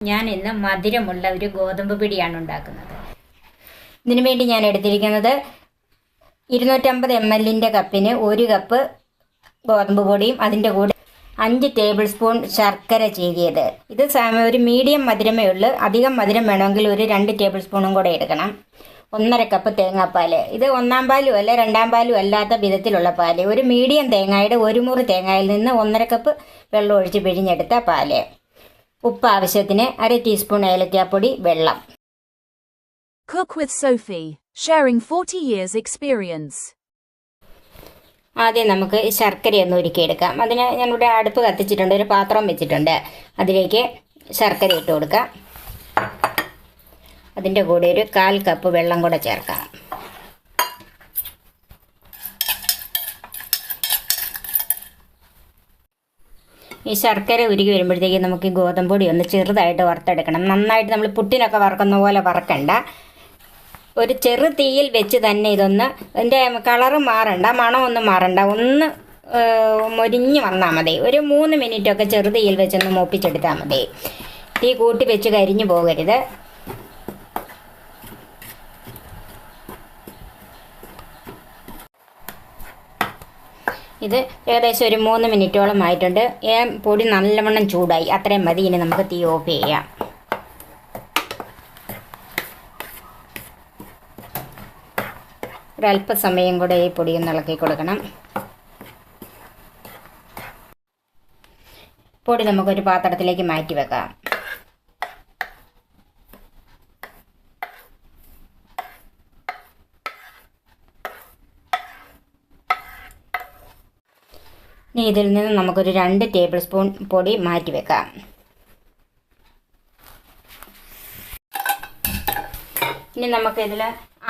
ഞാൻ ഇന്ന് മധുരമുള്ള ഒരു ഗോതമ്പ് പിടിയാണ് ഉണ്ടാക്കുന്നത്. ഇതിനു വേണ്ടി ഞാൻ എടുത്തിരിക്കുന്നത് 250 ml കപ്പിന് 1 കപ്പ് ഗോതമ്പ് പൊടിയും അതിൻ്റെ കൂടെ 5 ടേബിൾ സ്പൂൺ ശർക്കര ചീകിയത്. ഇത് ഒരു മീഡിയം മധുരമേ ഉള്ളൂ. അധികം മധുരം വേണമെങ്കിൽ ഒരു 2 ടേബിൾ സ്പൂണും കൂടെ എടുക്കണം. 1.5 കപ്പ് തേങ്ങാപ്പാൽ. ഇത് 1-ാം പാലും അല്ല 2-ാം പാലും അല്ലാത്ത വിധത്തിലുള്ള പാല്. ഒരു മീഡിയം തേങ്ങയുടെ 1 മുറി തേങ്ങയിൽ നിന്ന് 1.5 കപ്പ് വെള്ളം ഒഴിച്ച് പിഴിഞ്ഞെടുത്ത പാല്. ഉപ്പ് ആവശ്യത്തിന്, 1/2 ടീസ്പൂൺ ഏലക്കാപ്പൊടി, വെള്ളം. Cook with Sophie, sharing 40 years experience. ആദ്യം നമുക്ക് ശർക്കരയൊന്ന് ഉരുക്കിയെടുക്കാം. അതിന് ഞാനിവിടെ അടുപ്പ് കത്തിച്ചിട്ടുണ്ട്, ഒരു പാത്രം വെച്ചിട്ടുണ്ട്. അതിലേക്ക് ശർക്കര ഇട്ട് കൊടുക്കാം. അതിൻ്റെ കൂടെ ഒരു 1/4 കപ്പ് വെള്ളം കൂടെ ചേർക്കാം. ഈ ശർക്കര ഉരുകി വരുമ്പോഴത്തേക്ക് നമുക്ക് ഈ ഗോതമ്പൊടി ഒന്ന് ചെറുതായിട്ട് വറുത്തെടുക്കണം. നന്നായിട്ട് നമ്മൾ പുട്ടിനൊക്കെ വറക്കുന്ന പോലെ വറക്കണ്ട. ഒരു ചെറു തീയിൽ വെച്ച് തന്നെ ഇതൊന്ന്, അതിൻ്റെ കളറ് മാറണ്ട, മണമൊന്നും മാറണ്ട, ഒന്ന് മൊരിഞ്ഞ് വന്നാൽ മതി. ഒരു 3 മിനിറ്റൊക്കെ ചെറു തീയിൽ വെച്ചൊന്ന് മൂപ്പിച്ചെടുത്താൽ മതി. തീ കൂട്ടി വെച്ച് കരിഞ്ഞു പോകരുത്. ഇത് ഏകദേശം ഒരു 3 മിനിറ്റോളം ആയിട്ടുണ്ട്. പൊടി നല്ലവണ്ണം ചൂടായി. അത്രയും മതി. ഇനി നമുക്ക് തീ ഓഫ് ചെയ്യാം. ഒരല്പസമയം കൂടെ ഈ പൊടിയൊന്ന് ഇളക്കി കൊടുക്കണം. പൊടി നമുക്കൊരു പാത്രത്തിലേക്ക് മാറ്റി വെക്കാം. ഇനി ഇതിൽ നിന്ന് നമുക്കൊരു 2 ടേബിൾ സ്പൂൺ പൊടി മാറ്റി വെക്കാം. ഇനി നമുക്കിതിൽ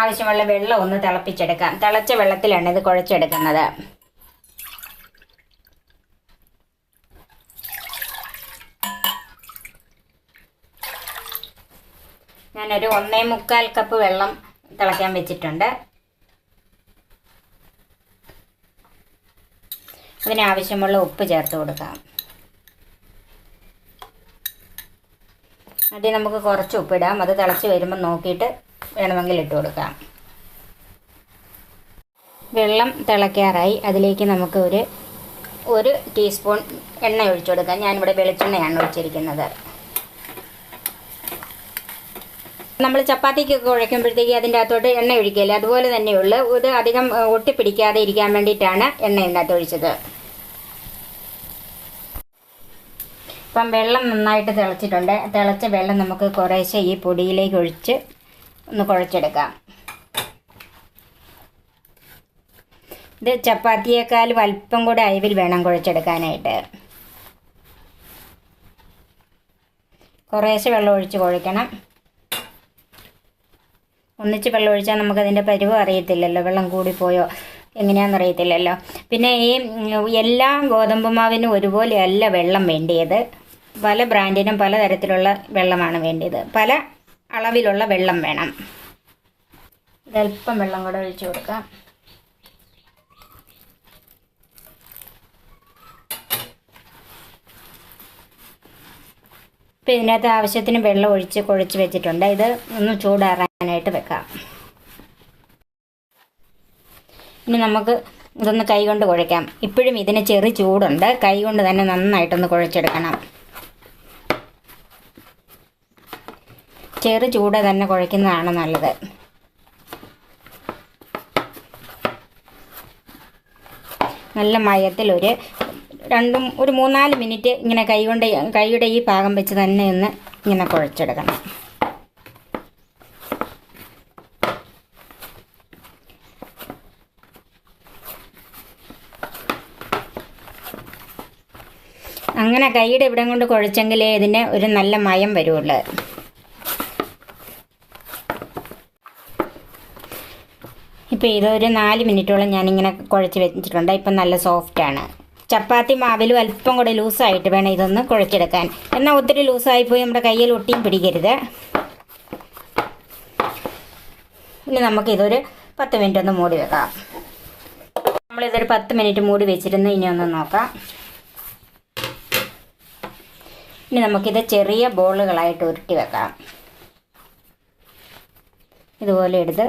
ആവശ്യമുള്ള വെള്ളം ഒന്ന് തിളപ്പിച്ചെടുക്കാം. തിളച്ച വെള്ളത്തിലാണ് ഇത് കുഴച്ചെടുക്കുന്നത്. ഞാനൊരു 1.25 കപ്പ് വെള്ളം തിളയ്ക്കാൻ വെച്ചിട്ടുണ്ട്. അതിനാവശ്യമുള്ള ഉപ്പ് ചേർത്ത് കൊടുക്കാം. ആദ്യം നമുക്ക് കുറച്ച് ഉപ്പിടാം. അത് തിളച്ച് വരുമ്പോൾ നോക്കിയിട്ട് വേണമെങ്കിൽ ഇട്ട് കൊടുക്കാം. വെള്ളം തിളയ്ക്കാറായി. അതിലേക്ക് നമുക്ക് ഒരു ടീസ്പൂൺ എണ്ണ ഒഴിച്ചു കൊടുക്കാം. ഞാനിവിടെ വെളിച്ചെണ്ണയാണ് ഒഴിച്ചിരിക്കുന്നത്. നമ്മൾ ചപ്പാത്തിക്കൊക്കെ കുഴയ്ക്കുമ്പോഴത്തേക്ക് അതിൻ്റെ അകത്തോട്ട് എണ്ണ ഒഴിക്കില്ല, അതുപോലെ തന്നെയുള്ളൂ. ഇത് അധികം ഒട്ടിപ്പിടിക്കാതെ ഇരിക്കാൻ വേണ്ടിയിട്ടാണ് എണ്ണ ഇതിനകത്ത് ഒഴിച്ചത്. ഇപ്പം വെള്ളം നന്നായിട്ട് തിളച്ചിട്ടുണ്ട്. തിളച്ച വെള്ളം നമുക്ക് കുറേശ്ശെ ഈ പൊടിയിലേക്ക് ഒഴിച്ച് ഒന്ന് കുഴച്ചെടുക്കാം. ഇത് ചപ്പാത്തിയേക്കാളും അല്പം കൂടെ അയവിൽ വേണം കുഴച്ചെടുക്കാനായിട്ട്. കുറേശ്ശെ വെള്ളം ഒഴിച്ച് കുഴയ്ക്കണം. ഒന്നിച്ച് വെള്ളം ഒഴിച്ചാൽ നമുക്കതിൻ്റെ പരുവം അറിയത്തില്ലല്ലോ, വെള്ളം കൂടിപ്പോയോ എങ്ങനെയാണെന്ന് അറിയത്തില്ലല്ലോ. പിന്നെ ഈ എല്ലാ ഗോതമ്പ് മാവിനും ഒരുപോലെയല്ല വെള്ളം വേണ്ടിയത്. പല ബ്രാൻഡിനും പലതരത്തിലുള്ള വെള്ളമാണ് വേണ്ടിയത്. പല അളവിലുള്ള വെള്ളം വേണം. ഇതല്പം വെള്ളം കൂടെ ഒഴിച്ച് കൊടുക്കാം. ഇപ്പം ഇതിനകത്ത് ആവശ്യത്തിന് വെള്ളം ഒഴിച്ച് കുഴച്ച് വെച്ചിട്ടുണ്ട്. ഇത് ഒന്ന് ചൂടാറാനായിട്ട് വെക്കാം. ഇനി നമുക്ക് ഇതൊന്ന് കൈകൊണ്ട് കുഴയ്ക്കാം. ഇപ്പോഴും ഇതിന് ചെറു ചൂടുണ്ട്. കൈകൊണ്ട് തന്നെ നന്നായിട്ടൊന്ന് കുഴച്ചെടുക്കണം. ചെറു ചൂട് തന്നെ കുഴയ്ക്കുന്നതാണ് നല്ലത്. നല്ല മയത്തിൽ ഒരു 3-4 മിനിറ്റ് ഇങ്ങനെ കൈയുടെ ഈ ഭാഗം വെച്ച് തന്നെ ഒന്ന് ഇങ്ങനെ കുഴച്ചെടുക്കണം. അങ്ങനെ കൈയുടെ ഇവിടം കൊണ്ട് കുഴച്ചെങ്കിലേ ഇതിന് ഒരു നല്ല മയം വരുള്ളൂ. ഇപ്പോൾ ഇതൊരു 4 മിനിറ്റോളം ഞാനിങ്ങനെ കുഴച്ച് വെച്ചിട്ടുണ്ട്. ഇപ്പം നല്ല സോഫ്റ്റാണ്. ചപ്പാത്തി മാവിലും അല്പം കൂടെ ലൂസായിട്ട് വേണം ഇതൊന്ന് കുഴച്ചെടുക്കാൻ. എന്നാൽ ഒത്തിരി ലൂസായിപ്പോയി നമ്മുടെ കയ്യിൽ ഒട്ടിയും പിടിക്കരുത്. ഇനി നമുക്കിതൊരു 10 മിനിറ്റ് ഒന്ന് മൂടി വെക്കാം. നമ്മളിതൊരു 10 മിനിറ്റ് മൂടി വെച്ചിരുന്ന് ഇനി ഒന്ന് നോക്കാം. ഇനി നമുക്കിത് ചെറിയ ബോളുകളായിട്ട് ഉരുട്ടി വെക്കാം. ഇതുപോലെ എടുത്ത്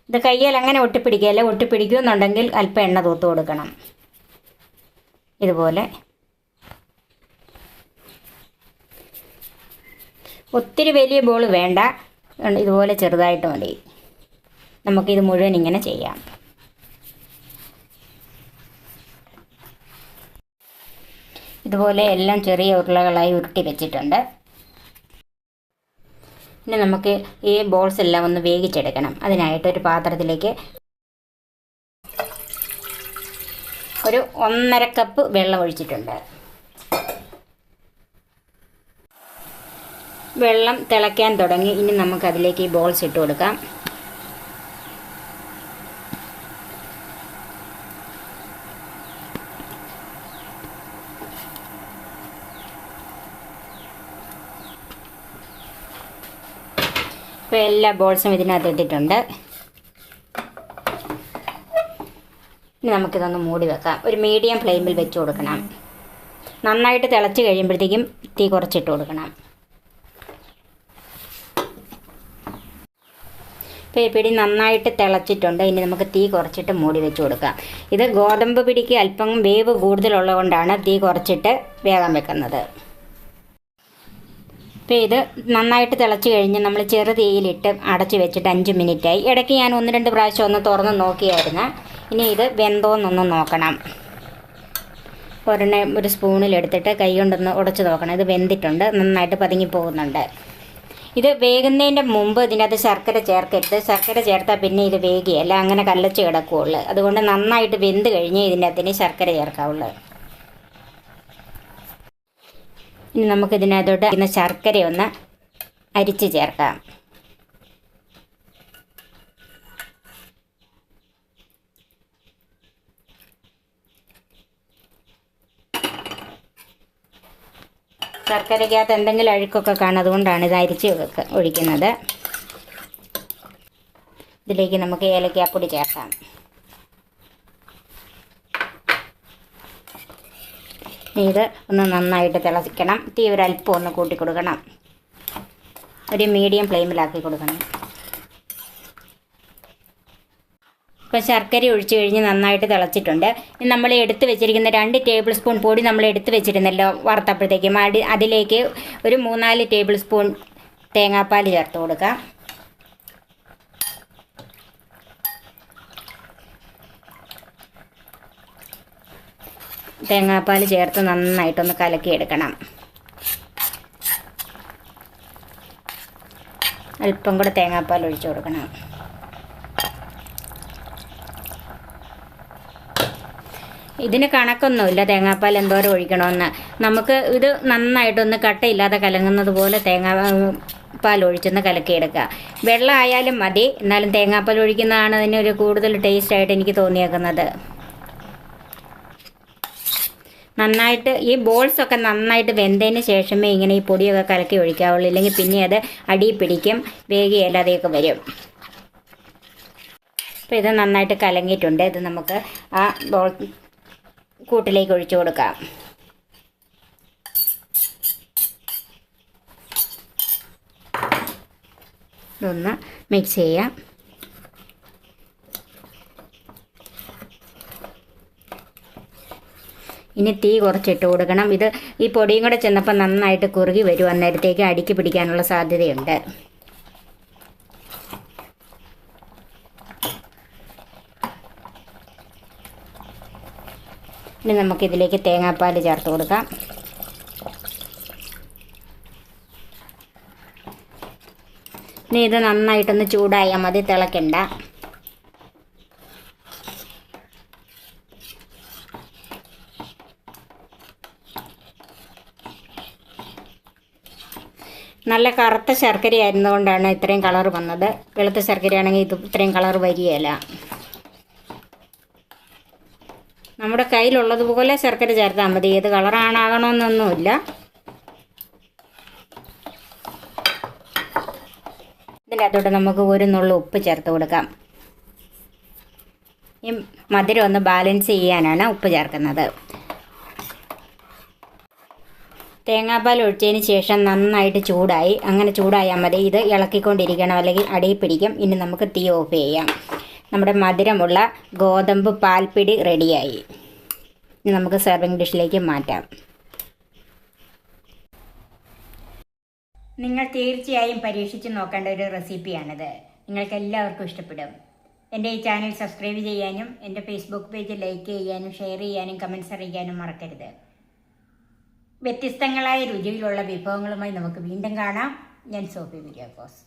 ഇത് കയ്യിൽ അങ്ങനെ ഒട്ടിപ്പിടിക്കുകയല്ല, ഒട്ടിപ്പിടിക്കുമെന്നുണ്ടെങ്കിൽ അല്പം എണ്ണ തൂത്ത് കൊടുക്കണം. ഇതുപോലെ ഒത്തിരി വലിയ ബോൾ വേണ്ട, ഇതുപോലെ ചെറുതായിട്ട് മതി. നമുക്കിത് മുഴുവൻ ഇങ്ങനെ ചെയ്യാം. ഇതുപോലെ എല്ലാം ചെറിയ ഉരുളകളായി ഉരുട്ടി വെച്ചിട്ടുണ്ട്. ഇനി നമുക്ക് ഈ ബോൾസ് എല്ലാം ഒന്ന് വേവിച്ചെടുക്കണം. അതിനായിട്ട് ഒരു പാത്രത്തിലേക്ക് ഒരു 1.5 കപ്പ് വെള്ളം ഒഴിച്ചിട്ടുണ്ട്. വെള്ളം തിളയ്ക്കാൻ തുടങ്ങി. ഇനി നമുക്കതിലേക്ക് ഈ ബോൾസ് ഇട്ട് കൊടുക്കാം. ഇപ്പോൾ എല്ലാ ബോൾസും ഇതിനകത്ത് ഇട്ടിട്ടുണ്ട്. ഇനി നമുക്കിതൊന്ന് മൂടി വെക്കാം. ഒരു മീഡിയം ഫ്ലെയിമിൽ വെച്ച് കൊടുക്കണം. നന്നായിട്ട് തിളച്ച് കഴിയുമ്പോഴത്തേക്കും തീ കുറച്ചിട്ട് കൊടുക്കണം. ഇപ്പോൾ ഈ പിടി നന്നായിട്ട് തിളച്ചിട്ടുണ്ട്. ഇനി നമുക്ക് തീ കുറച്ചിട്ട് മൂടി വെച്ച് കൊടുക്കാം. ഇത് ഗോതമ്പ് പിടിക്ക് അല്പം വേവ് കൂടുതലുള്ളത് കൊണ്ടാണ് തീ കുറച്ചിട്ട് വേഗം വെക്കുന്നത്. അപ്പോൾ ഇത് നന്നായിട്ട് തിളച്ച് കഴിഞ്ഞ് നമ്മൾ ചെറു തീയിലിട്ട് അടച്ച് വെച്ചിട്ട് 5 മിനിറ്റായി. ഇടയ്ക്ക് ഞാൻ 1-2 പ്രാവശ്യം ഒന്ന് തുറന്ന് നോക്കിയായിരുന്നു. ഇനി ഇത് വെന്തോന്നൊന്ന് നോക്കണം. ഒരു സ്പൂണിലെടുത്തിട്ട് കൈ കൊണ്ടൊന്ന് ഉടച്ച് നോക്കണം. ഇത് വെന്തിട്ടുണ്ട്, നന്നായിട്ട് പതുങ്ങി പോകുന്നുണ്ട്. ഇത് വേകുന്നതിൻ്റെ മുമ്പ് ഇതിനകത്ത് ശർക്കര ചേർക്കരുത്. ശർക്കര ചേർത്താൽ പിന്നെ ഇത് വേകിയല്ല, അങ്ങനെ കല്ലച്ച് കിടക്കുകയുള്ളു. അതുകൊണ്ട് നന്നായിട്ട് വെന്ത് കഴിഞ്ഞ് ഇതിൻ്റെ അകത്തിന് ശർക്കര ചേർക്കാവുള്ളൂ. ഇനി നമുക്കിതിനകത്തോട്ട് ശർക്കര ഒന്ന് അരിച്ച് ചേർക്കാം. ശർക്കരയ്ക്കകത്ത് എന്തെങ്കിലും അഴുക്കൊക്കെ കാണും, അതുകൊണ്ടാണ് ഇത് അരിച്ച് ഒഴിക്കുന്നത്. ഇതിലേക്ക് നമുക്ക് ഏലക്കാപ്പൊടി ചേർക്കാം. ഇത് ഒന്ന് നന്നായിട്ട് തിളക്കണം. തീ ഒരല്പം ഒന്ന് കൂട്ടി കൊടുക്കണം. ഒരു മീഡിയം ഫ്ലെയിമിലാക്കി കൊടുക്കണം. ഇപ്പോൾ ശർക്കര ഒഴിച്ച് കഴിഞ്ഞ് നന്നായിട്ട് തിളച്ചിട്ടുണ്ട്. ഇനി നമ്മൾ എടുത്ത് വെച്ചിരിക്കുന്ന 2 ടേബിൾ സ്പൂൺ പൊടി നമ്മൾ എടുത്ത് വെച്ചിരുന്നല്ലോ വറുത്തപ്പോഴത്തേക്കും, അതിലേക്ക് ഒരു 3-4 ടേബിൾ സ്പൂൺ തേങ്ങാപ്പാൽ ചേർത്ത് കൊടുക്കാം. തേങ്ങാപ്പാൽ ചേർത്ത് നന്നായിട്ടൊന്ന് കലക്കിയെടുക്കണം. അല്പം കൂടെ തേങ്ങാപ്പാൽ ഒഴിച്ചു കൊടുക്കണം. ഇതിന് കണക്കൊന്നുമില്ല തേങ്ങാപ്പാൽ എന്തോരം ഒഴിക്കണമെന്ന്. നമുക്ക് ഇത് നന്നായിട്ടൊന്ന് കട്ടയില്ലാതെ കലങ്ങുന്നത് പോലെ തേങ്ങാപ്പാൽ ഒഴിച്ചൊന്ന് കലക്കിയെടുക്കുക. വെള്ളം ആയാലും മതി, എന്നാലും തേങ്ങാപ്പാൽ ഒഴിക്കുന്നതാണ് അതിനൊരു കൂടുതൽ ടേസ്റ്റായിട്ട് എനിക്ക് തോന്നിയേക്കുന്നത്. നന്നായിട്ട് ഈ ബോൾസൊക്കെ നന്നായിട്ട് വെന്തതിന് ശേഷമേ ഇങ്ങനെ ഈ പൊടിയൊക്കെ കലക്കി ഒഴിക്കാവുള്ളൂ, ഇല്ലെങ്കിൽ പിന്നെ അത് അടിയിൽ പിടിക്കും, വേഗിയല്ലാതെയൊക്കെ വരും. അപ്പോൾ ഇത് നന്നായിട്ട് കലങ്ങിയിട്ടുണ്ട്. ഇത് നമുക്ക് ആ ബോൾ കൂട്ടിലേക്ക് ഒഴിച്ചു കൊടുക്കാം. ഇതൊന്ന് മിക്സ് ചെയ്യാം. ഇനി തീ കുറച്ചിട്ട് കൊടുക്കണം. ഇത് ഈ പൊടിയും കൂടെ ചെന്നപ്പോൾ നന്നായിട്ട് കുറുകി വരും. അന്നേരത്തേക്ക് അടിക്ക് പിടിക്കാനുള്ള സാധ്യതയുണ്ട്. ഇനി നമുക്കിതിലേക്ക് തേങ്ങാപ്പാൽ ചേർത്ത് കൊടുക്കാം. ഇനി ഇത് നന്നായിട്ടൊന്ന് ചൂടായാൽ മതി, തിളക്കണ്ട. നല്ല കറുത്ത ശർക്കര ആയിരുന്നുകൊണ്ടാണ് ഇത്രയും കളർ വന്നത്. വെളുത്ത ശർക്കരയാണെങ്കിൽ ഇത് ഇത്രയും കളർ വരികയില്ല. നമ്മുടെ കയ്യിലുള്ളതുപോലെ ശർക്കര ചേർത്താൽ മതി. ഏത് കളറാണാകണമെന്നൊന്നുമില്ല. ഇതിൻ്റെ അകത്തോട്ട് നമുക്ക് ഒരു നുള്ളു ഉപ്പ് ചേർത്ത് കൊടുക്കാം. ഈ മധുരം ഒന്ന് ബാലൻസ് ചെയ്യാനാണ് ഉപ്പ് ചേർക്കുന്നത്. തേങ്ങാപ്പാൽ ഒഴിച്ചതിന് ശേഷം നന്നായിട്ട് ചൂടായി. അങ്ങനെ ചൂടായാൽ മതി. ഇത് ഇളക്കിക്കൊണ്ടിരിക്കണം, അല്ലെങ്കിൽ അടിയിൽ പിടിക്കും. ഇനി നമുക്ക് തീ ഓഫ് ചെയ്യാം. നമ്മുടെ മധുരമുള്ള ഗോതമ്പ് പാൽപ്പിടി റെഡിയായി. ഇനി നമുക്ക് സെർവിങ് ഡിഷിലേക്ക് മാറ്റാം. നിങ്ങൾ തീർച്ചയായും പരീക്ഷിച്ച് നോക്കേണ്ട ഒരു റെസിപ്പിയാണിത്. നിങ്ങൾക്ക് എല്ലാവർക്കും ഇഷ്ടപ്പെടും. എൻ്റെ ഈ ചാനൽ സബ്സ്ക്രൈബ് ചെയ്യാനും എൻ്റെ ഫേസ്ബുക്ക് പേജ് ലൈക്ക് ചെയ്യാനും ഷെയർ ചെയ്യാനും കമൻറ്റ്സ് അറിയിക്കാനും മറക്കരുത്. വ്യത്യസ്തങ്ങളായ രുചിയിലുള്ള വിഭവങ്ങളുമായി നമുക്ക് വീണ്ടും കാണാം. ഞാൻ സോഫി കുര്യാക്കോസ്.